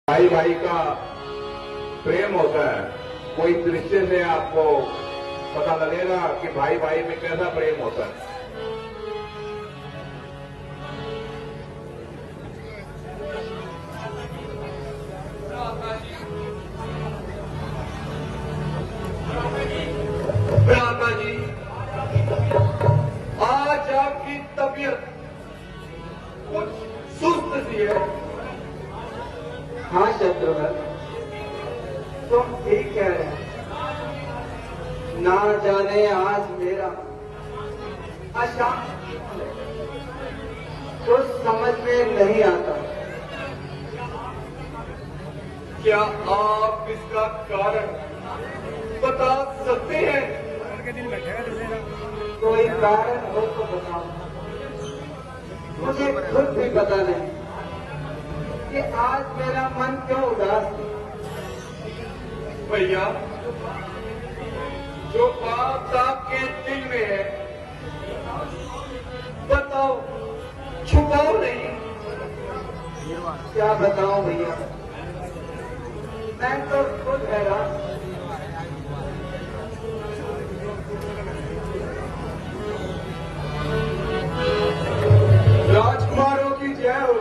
भाई भाई का प्रेम होता है। कोई दृश्य से आपको पता लगेगा कि भाई भाई में कैसा प्रेम होता है। भ्राता जी, आज आपकी तबीयत कुछ सुस्त सी है। हाँ शत्रुघ्न, तुम ठीक कह रहे हैं। ना जाने आज मेरा अशांत कुछ समझ में नहीं आता। क्या आप इसका कारण बता सकते हैं? कोई कारण हो तो बताओ। मुझे खुद भी पता नहीं कि आज मेरा मन क्यों उदास है। भैया, जो बात आपके दिल में है बताओ, छुपाओ नहीं। क्या बताऊं भैया, मैं तो खुद हैरान। राजकुमारों की जय हो।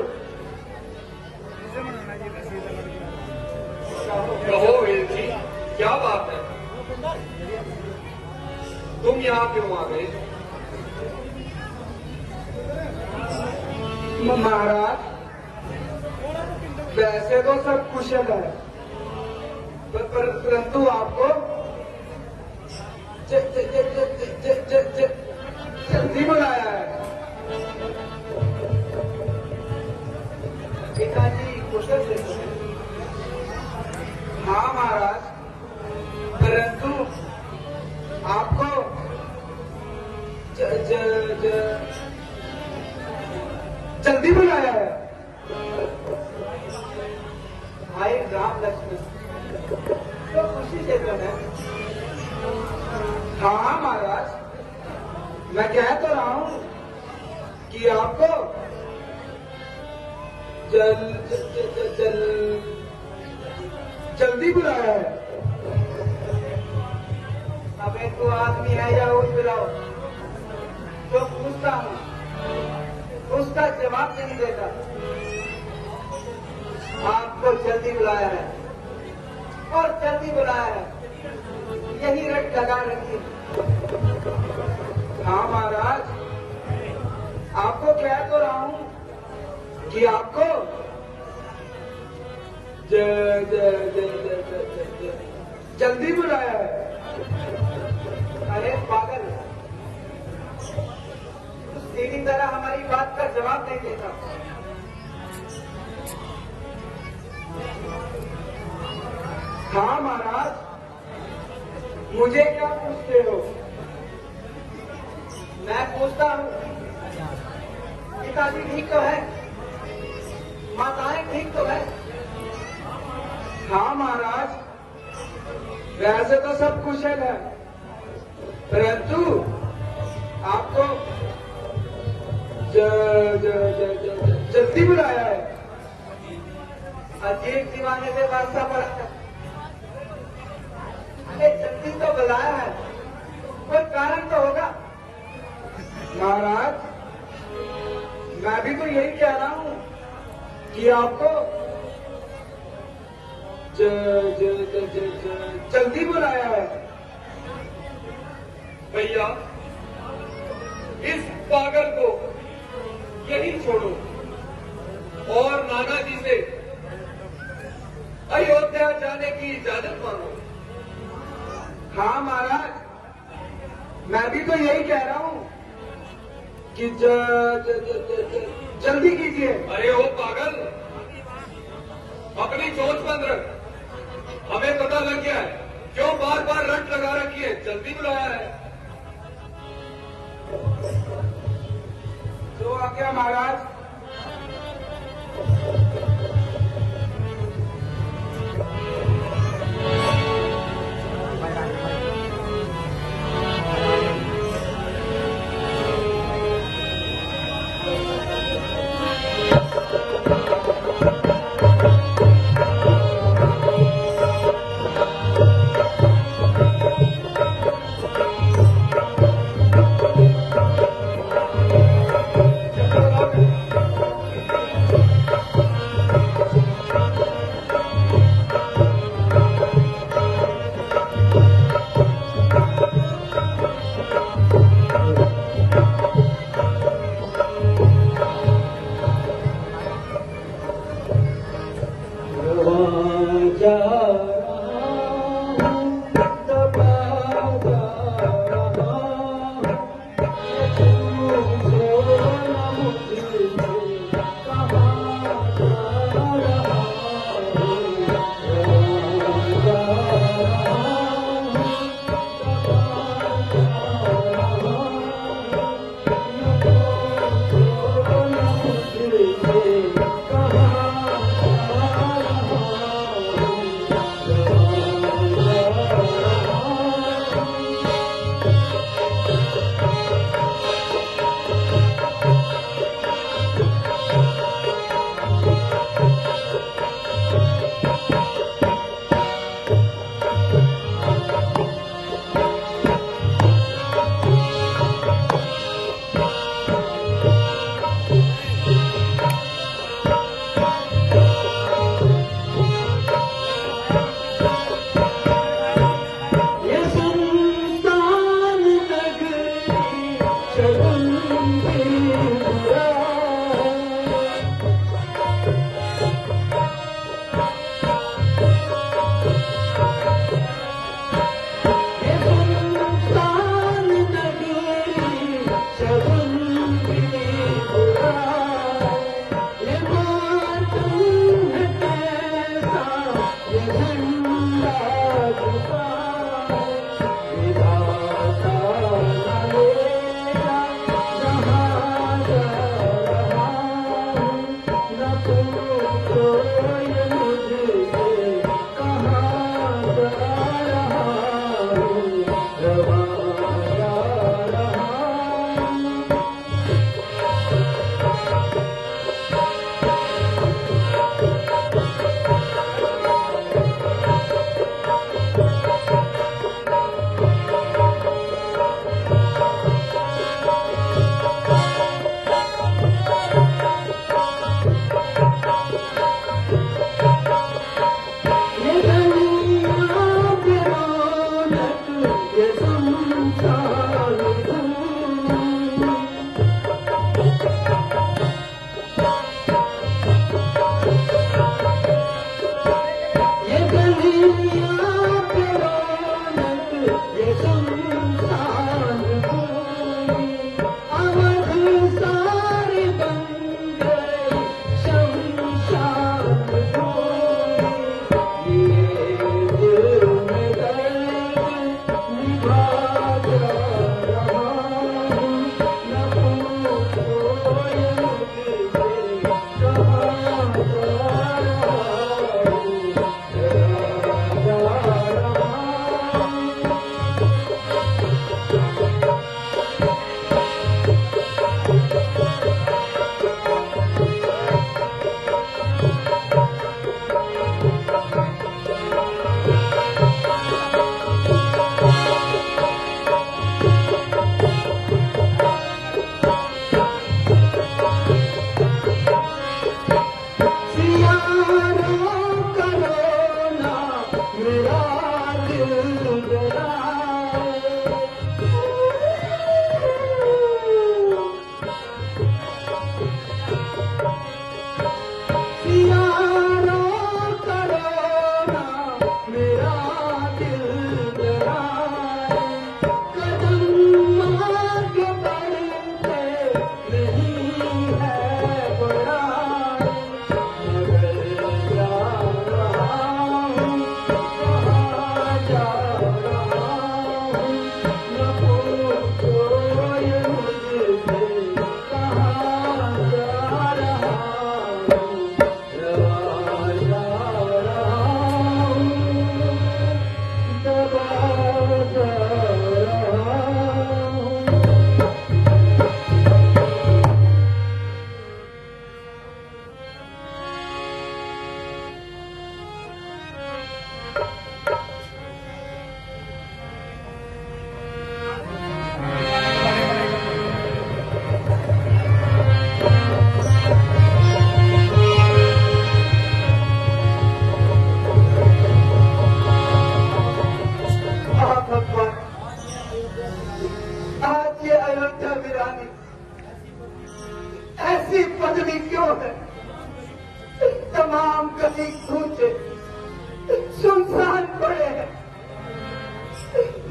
कहो वीर जी, क्या बात है? तुम यहाँ क्यों आ गए? महाराज, वैसे तो सब कुशल है, परंतु आपको जल्दी बुलाया है। पिताजी कुशल से हैं। हाँ महाराज, परंतु आपको जल्दी बुलाया है। भाई राम लक्ष्मण तो खुशी से तो है। हाँ महाराज, मैं कह तो रहा हूं कि आपको जल्दी बुलाया है। अब एक तो आदमी है या उठ बुलाओ, जो पूछता हूं उसका जवाब नहीं देता। आपको जल्दी बुलाया है और जल्दी बुलाया है, यही रट लगा रखी। हाँ महाराज, आपको कह तो रहा हूं कि आपको जल्दी बुलाया है। अरे पागल, सीधी तरह हमारी बात का जवाब नहीं देता। हाँ महाराज, मुझे क्या पूछते हो? मैं पूछता हूँ, पिताजी ठीक तो है? माताएं ठीक तो है? हाँ महाराज, वैसे तो सब कुशल है, परंतु आपको जल्दी बुलाया है। अजीब दीवाने से वास्ता पड़ा। अरे जल्दी तो बुलाया है, कोई कारण तो होगा। महाराज, मैं भी तो यही कह रहा हूं कि आपको जल्दी बुलाया है। भैया, इस पागल को यही छोड़ो और नाना जी से अयोध्या जाने की इजाजत मांगो। हाँ महाराज, मैं भी तो यही कह रहा हूं कि जल्दी कीजिए। अरे ओ पागल, अपनी सोच बंद रख। हमें पता लग गया है क्यों बार बार रट लगा रखी है। जल्दी बुलाया है। जो आ गया महाराज।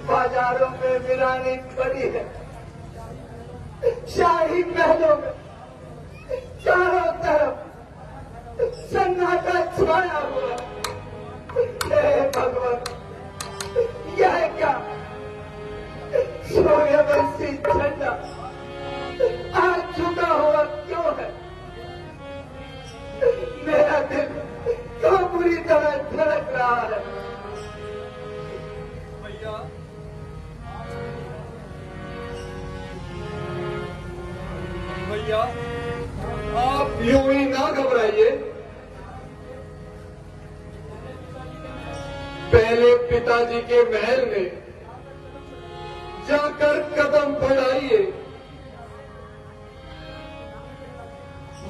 बाजारों में वीरानी पड़ी है, शाही महलों में चारों तरफ सन्नाटा छाया हुआ। हे भगवान, यह क्या सूर्यवंशी झंडा आज झुका हुआ क्यों है? मेरा दिल क्यों बुरी तरह धड़क रहा है? भैया, आप यूं ही ना घबराइए। पहले पिताजी के महल में जाकर कदम बढ़ाइए,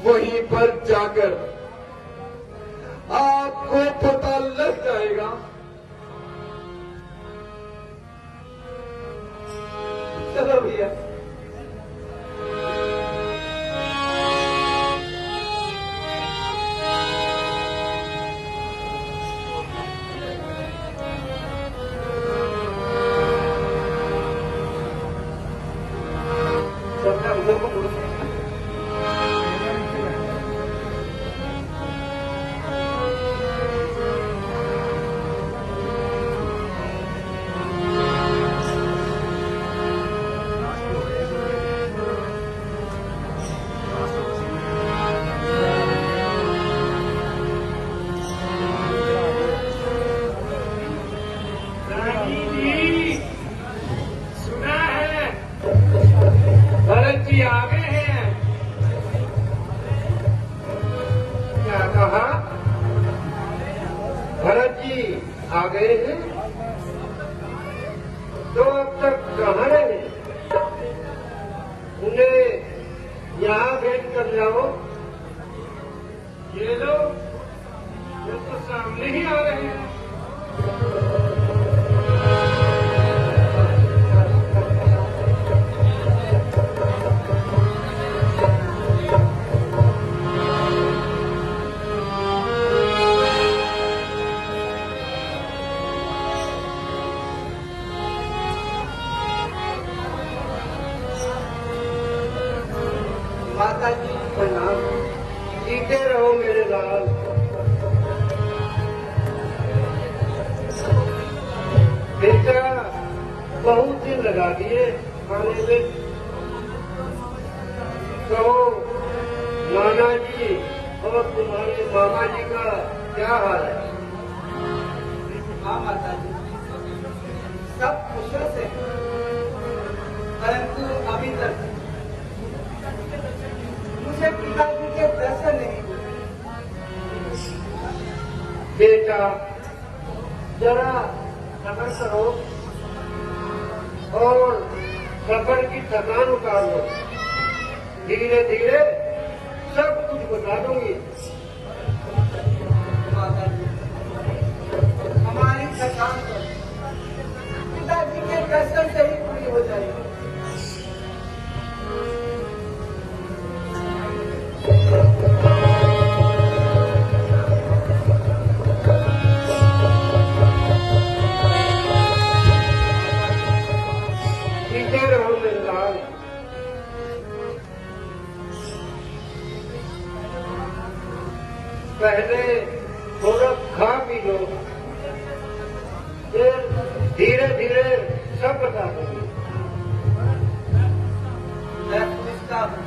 वहीं पर जाकर आपको पता लग जाएगा। चलो भैया। आ गए हैं तो अब तक कहाँ रहे? उन्हें यहाँ भेंट कर जाओ। ये लो, वो तो सामने ही आ रहे हैं। माता जी प्रणाम। जीते रहो मेरे लाल। बेटा बहुत दिन लगा दिए खाने में। कहो नाना जी और तुम्हारे मामा जी का क्या हाल है? हाँ माता जी, सब कुशल से, परंतु अभी तक मुझे पिताजी के दर्शन नहीं हुए। बेटा जरा सफर करो और सफर की थकान उतार लो। धीरे धीरे सब कुछ बता दूंगी। माता जी, हमारी थकान तो पिताजी के दर्शन से ही पूरी हो जाएगी। पीछे रहो मेरे लाल। पहले थोड़ा खा पी लो, फिर धीरे धीरे सब बता दूंगी। मैं पूछता हूँ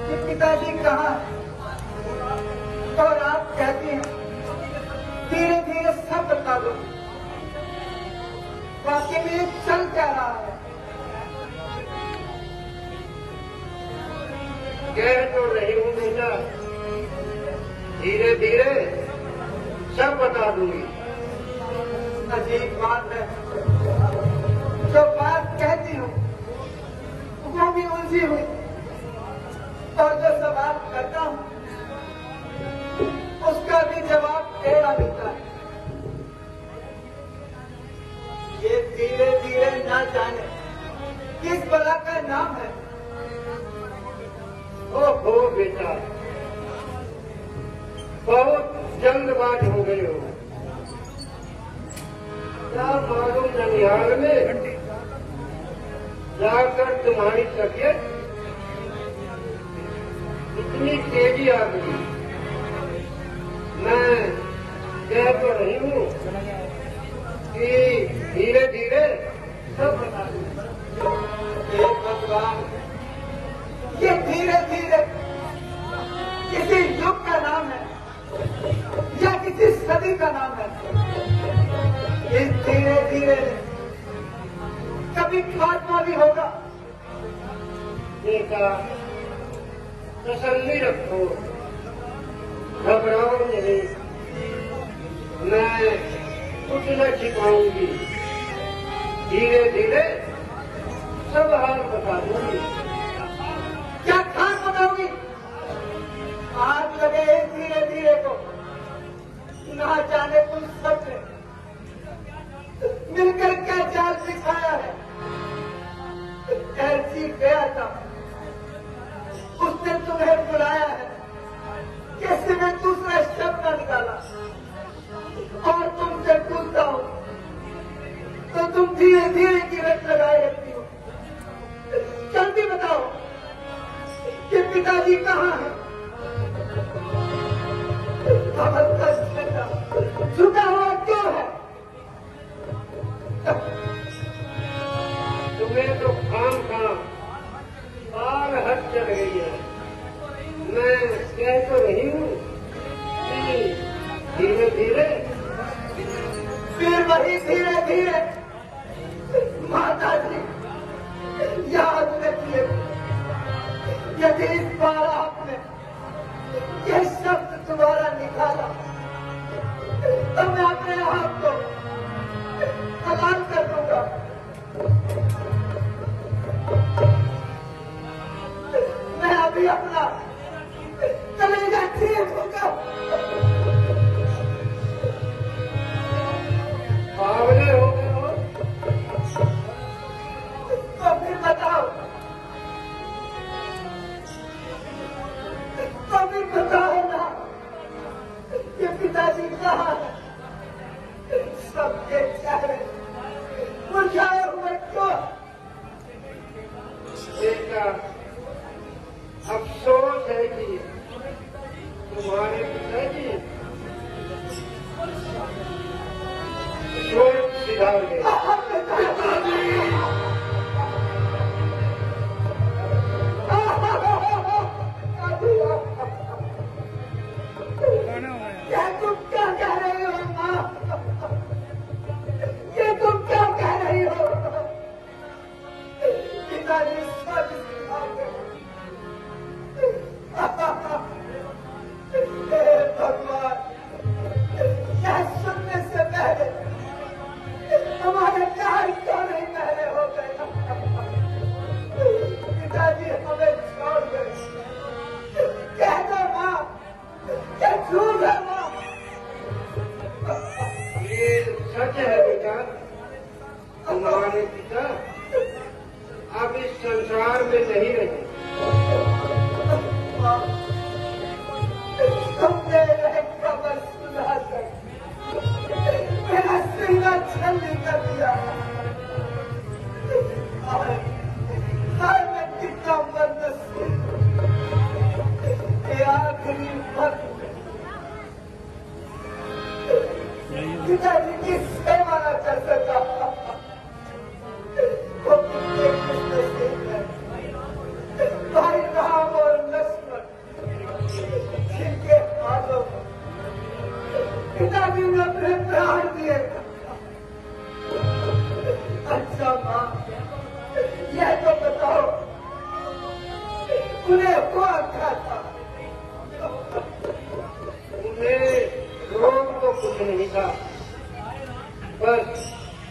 कि पिताजी कहाँ हैं? और आप कहती हैं धीरे धीरे सब बता दो। वाकई में ये चल क्या रहा है? कह तो रही हूँ बेटा, धीरे धीरे सब बता दूंगी। अजीब बात है, जो बात कहती हूँ वो भी उलझी हुई, और जो सवाल करता हूँ उसका भी जवाब टेढ़ा मिलता है। ये धीरे धीरे ना जाने किस बला का नाम है। ओहो बेटा, बहुत जल्दबाज हो गए हो। क्या मालूम ननिहाल में जाकर तुम्हारी तबीयत इतनी तेजी आ गई। मैं कह तो रही हूँ कि धीरे धीरे सब बता दूंगा। हे भगवान, ये धीरे धीरे किसी युग का नाम है या किसी सदी का नाम है? इस धीरे धीरे कभी खात्मा भी होगा। बेटा तसल्ली रखो, घबराओ नहीं। मैं कुछ न छिपाऊंगी, धीरे धीरे सब हाल बता दूंगी। क्या खास बताओगी? आग लगे इस धीरे धीरे को, ना जाने तुम सबने मिलकर क्या जाल सिखाया है। ऐसी गया था, उसने तुम्हें बुलाया है, कैसे में दूसरा शब्द न निकाला, और तुमसे पूछता हूं तो तुम धीरे धीरे की रट लगाए रखती हो। जल्दी बताओ कि पिताजी कहाँ हैं? झुका हुआ क्यों है? तुम्हें तो खाम खाम बाल हद चढ़ गई है। मैं कह तो रही हूँ कि धीरे धीरे फिर वही धीरे धीरे। माता जी याद रखिए, यदि इस बार आपने ये शब्द दोबारा निकाला तो मैं अपने हार गए। क्या तुम क्या कह रही हो माँ? ये तुम क्या कह रही हो? पिताजी सब सिखा गए। हे भगवान, यह सुनने से पहले हमारे प्यार क्यों नहीं पहले हो गए? पिताजी हमें छोड़ गए। कह दो माँ, ये झूठ है माँ। ये सच है बेटा, तुम्हारे पिता अब इस संसार में नहीं रहे। तुमने यह खबर सुनाकर मेरा सीना छल्ली कर दिया। हाय मैं कितना बदनसीब, ये आखिरी वक्त पिताजी की सेवा न कर सका। वो कितने खुशनसीब हैं, भाई राम और लक्ष्मण, जिनके हाथों पिताजी ने अपने प्राण दिए। अच्छा माँ, यह तो बताओ उन्हें हुआ क्या था? उन्हें रोग तो कुछ नहीं था, बस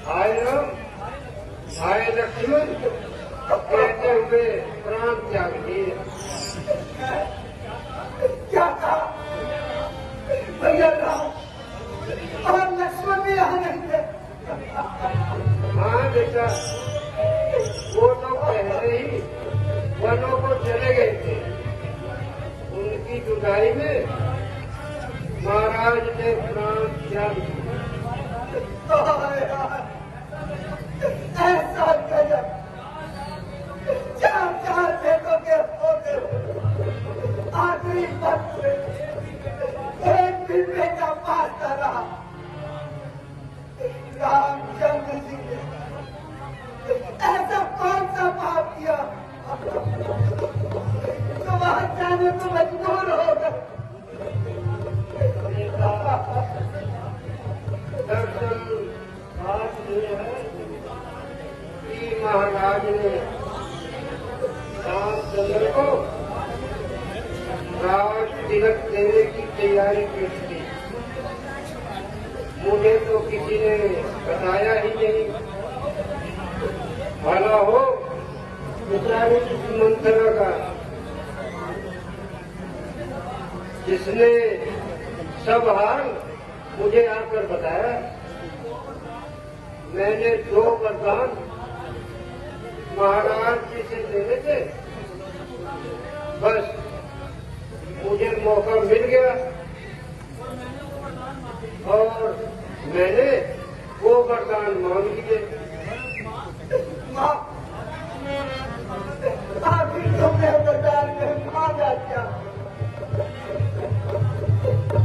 भाई राम भाई लक्ष्मण कहते हुए प्राण त्याग दिए। क्या था? भैया राम और लक्ष्मण भी यहाँ नहीं थे। हाँ बेटा, वो लोग पहले ही वनों को चले गए थे। उनकी जुदाई में महाराज ने प्राण त्याग दिए। ऐसा गजब, चार चार बेटों के होते आखिरी वक्त में एक भी बेटा पाता रहा। रामचंद्र जी ने ऐसा कौन सा पाप किया तो वहां जाने को मजबूर हो गए? दरअसल बात ये है कि महाराज ने रामचंद्र को राज तिलक देने की तैयारी की थी। मुझे तो किसी ने बताया ही नहीं। भला हो बेचारी इस मंत्रा का, जिसने सब हाल मुझे आकर बताया। मैंने 2 वरदान महाराज जी से लेने थे, बस मुझे मौका मिल गया और मैंने वो वरदान मांग लिए। माँ, आखिर तुमने वरदान में मांगा क्या?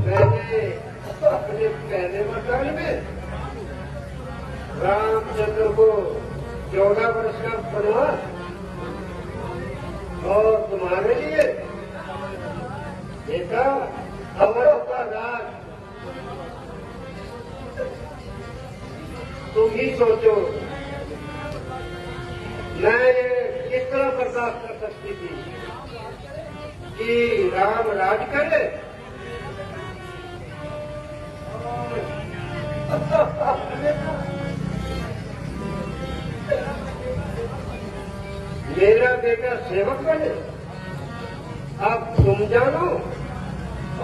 मैंने अपने पहले वरदान में रामचंद्र को 14 वर्ष का वनवास और तुम्हारे लिए बेटा अवध का राज। तुम ही सोचो मैं ये किस तरह बर्दाश्त कर सकती थी कि राम राज करे। मेरा बेटा सेवक बने। अब तुम जानो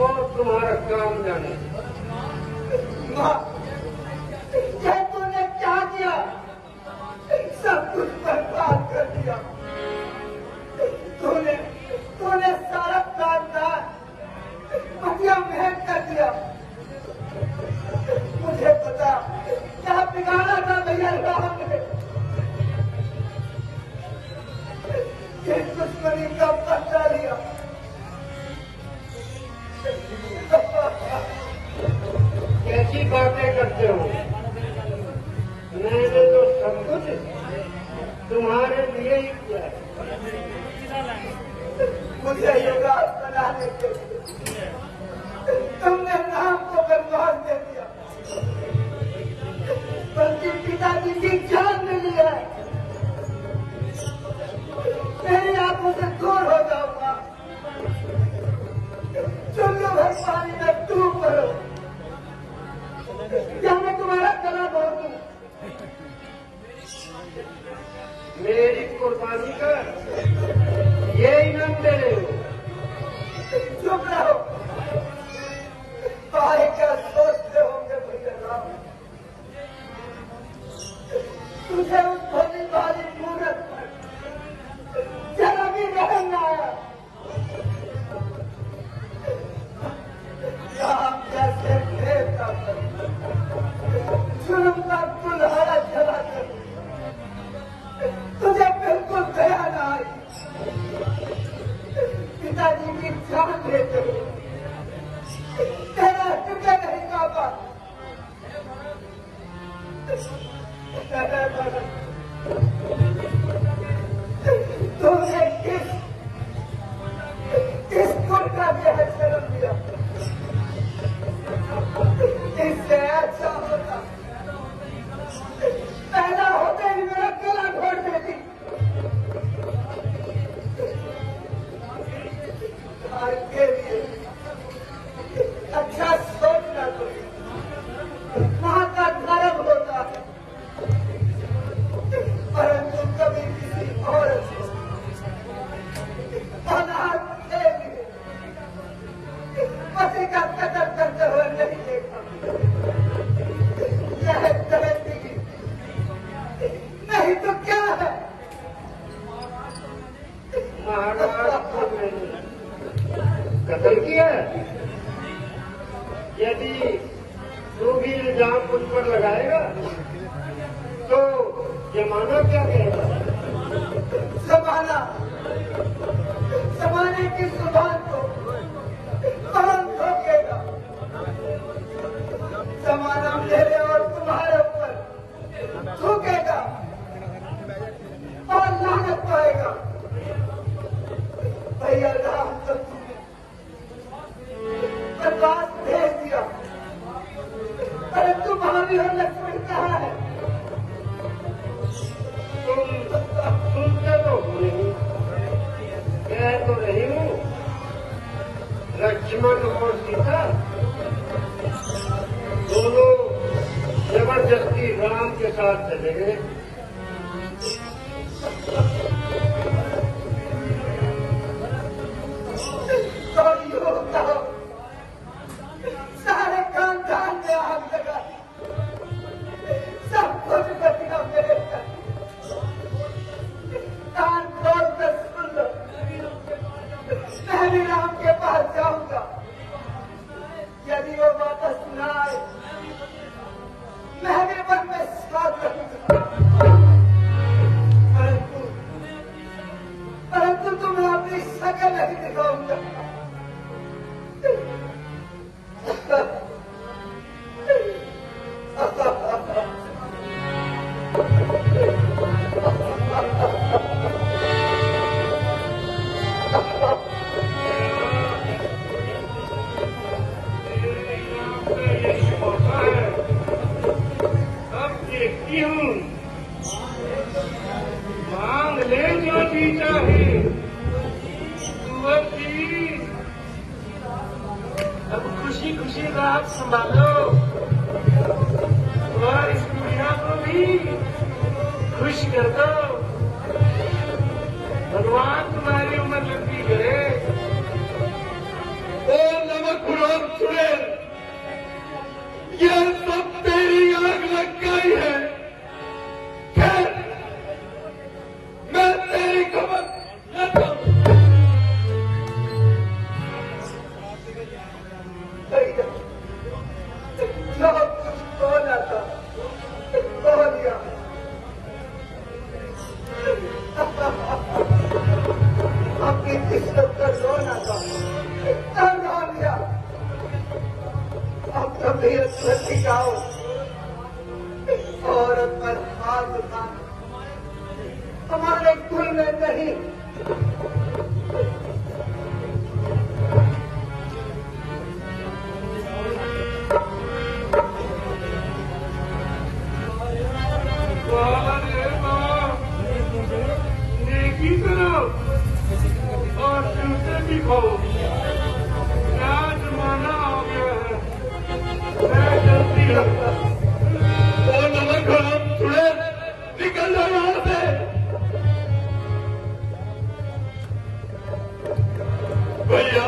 और तुम्हारा काम जाने। माँ, क्या तूने क्या किया? सब कुछ बर्बाद कर दिया। तूने सारा खानदान मटिया महल कर दिया। मुझे पता क्या बिगाड़ा था भैया राम ने। किस दुश्मनी का बदला लिया। कैसी बातें करते हो? मैंने तो सब कुछ तुम्हारे लिए ही किया है। मुझे युवराज बनाने के लिए तुमने नाम को बर्बाद कर दिया, बल्कि पिताजी की जान ले लिया है। मेरी आंखों से दूर हो जाऊंगा, चुल्लू भर पानी में डूब पड़ो, क्या मैं तुम्हारा गला भर दूं? मेरी कुर्बानी का ये इनाम दे रहे हो। चुप रहो, भाई क्या सोचते होंगे भैया राम? तुझे उस भोली भाली मूर्त पर जरा भी रहम न आया। राम जैसे देवता पर जुल्म का कुल्हाड़ा चलाकर तुझे बिल्कुल दया न आई। पिताजी की जान लेते हुए तेरा हृदय नहीं कांपा। तुमने किस गुण का जहर जन्म दिया? इससे अच्छा होता पैदा होते ही मेरा गला घोट देती। के लिए अच्छा सोचना तो वहां का धर्म होता है, परंतु कभी किसी औरत अनाथ के लिए पति का कदर करते हुए नहीं देखा। यह दरिद्री नहीं तो क्या है? महाराज को मैंने कत्ल किया है। यदि तू भी इल्जाम मुझ पर लगाएगा तो जमाना क्या कहेगा? जमाने की जुबान को कौन ठोकेगा? जमाना मेरे और तुम्हारे ऊपर थूकेगा और लानत पाएगा। भैया राम तो प्रकाश भेज दिया, परंतु महावीर और लक्ष्मण कहाँ है? तुम सुनते तो नहीं, कह तो रही हूँ। लक्ष्मण और सीता दोनों जबरदस्ती राम के साथ चले गए। सारे खानदान में आग लगा, सब कुछ बतिया मेरे तक। कान खोल कर सुन लो, मैं भी राम के पास जाऊंगा। यदि वो वापस न आए, मैं भी वन में साथ रहूंगा। परंतु तुम्हें अपनी शक्ल नहीं दिखाऊंगा। मांग ले जो भी चाहे, अब खुशी खुशी रात संभालो और इस दुनिया को भी खुश कर दो। भगवान तुम्हारी उम्र लंबी करे। ओ नमक गुलाब सुने, यह सब तेरी आग लग गई है। खैर, मैं तेरी खबर लेता हूं। जो कुछ बोला था बोल दिया। अपनी किस्मत का रोना था तब रो लिया। अब तबीयत मत दिखाओ और अपना हमारे कुल में नहीं। नेकी करो और जूते भी खाओ। क्या जमाना आ गया है, मैं जल्दी लगता। वो नमक हराम छुड़े, निकल जाओ यहाँ से। भैया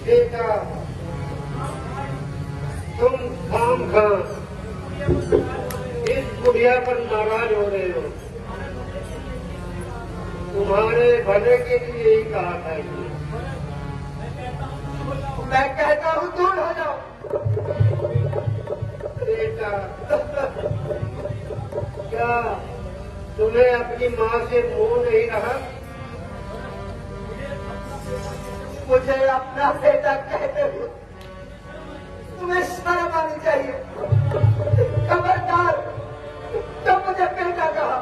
बेटा, तुम खाम खा इस बुढ़िया पर नाराज हो रहे हो। तुम्हारे भले के लिए यही कहा था कि मैं कहता हूँ दूर हो जाओ। बेटा, क्या तुम्हें अपनी माँ से मोह नहीं रहा? मुझे अपना बेटा कहते हुए तुम्हें शर्म आनी चाहिए। खबरदार, तुम मुझे बेटा कहा।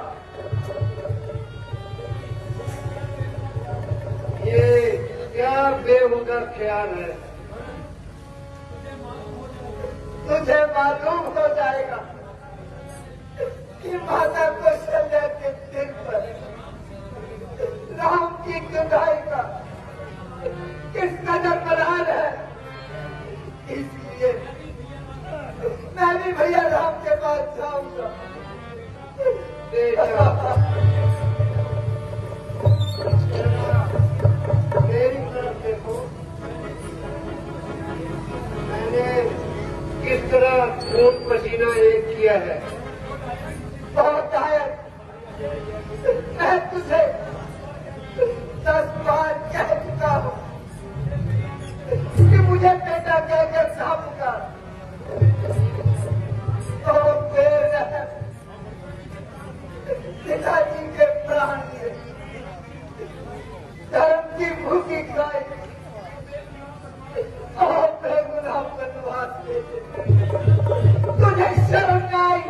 ये क्या बेहुदा ख्याल है? तुझे मालूम हो जाएगा कि माता कौशल्या के दिल पर राम की जुदाई का किस कदर बलान है। इसलिए मैं भी भैया राम के पास जाऊंगा। बेटा, मेरी तरफ देखो। मैंने किस तरह खून पसीना एक किया है। बहुत आया, मैं तुझे 10 बार कह चुका हूं कि मुझे बेटा कहकर ना पुकार। तो बेरहम पिताजी के प्राण लिए धर्म की भूखी खाई और बेगुनाह बनवास देते। तुझे शर्म न आई?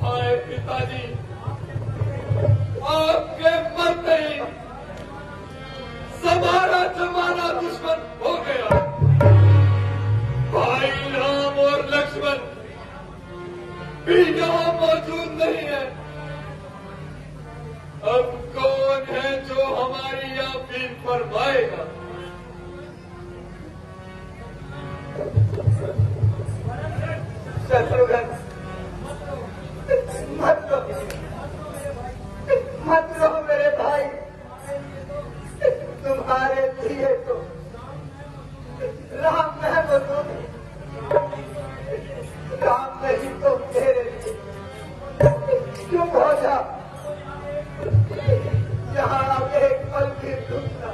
हाय पिताजी, आपके मरते ही हमारा जमाना दुश्मन हो गया। भाई राम और लक्ष्मण भी यहाँ मौजूद नहीं है। अब कौन है जो हमारी यहाँ भीख फरमाएगा? शत्रुघ्न, मत रो मेरे भाई। तुम्हारे लिए तो राम मैं बोलूं, राम नहीं तो तेरे लिए। चुप हो जा, यहाँ अब एक पल भी रुकना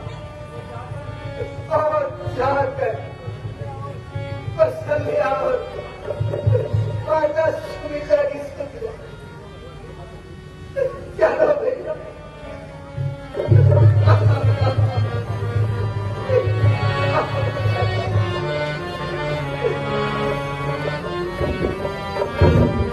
और जाकर कौशल्या और माता सुमित्रा की स्तुति। चलो भैया। Thank you.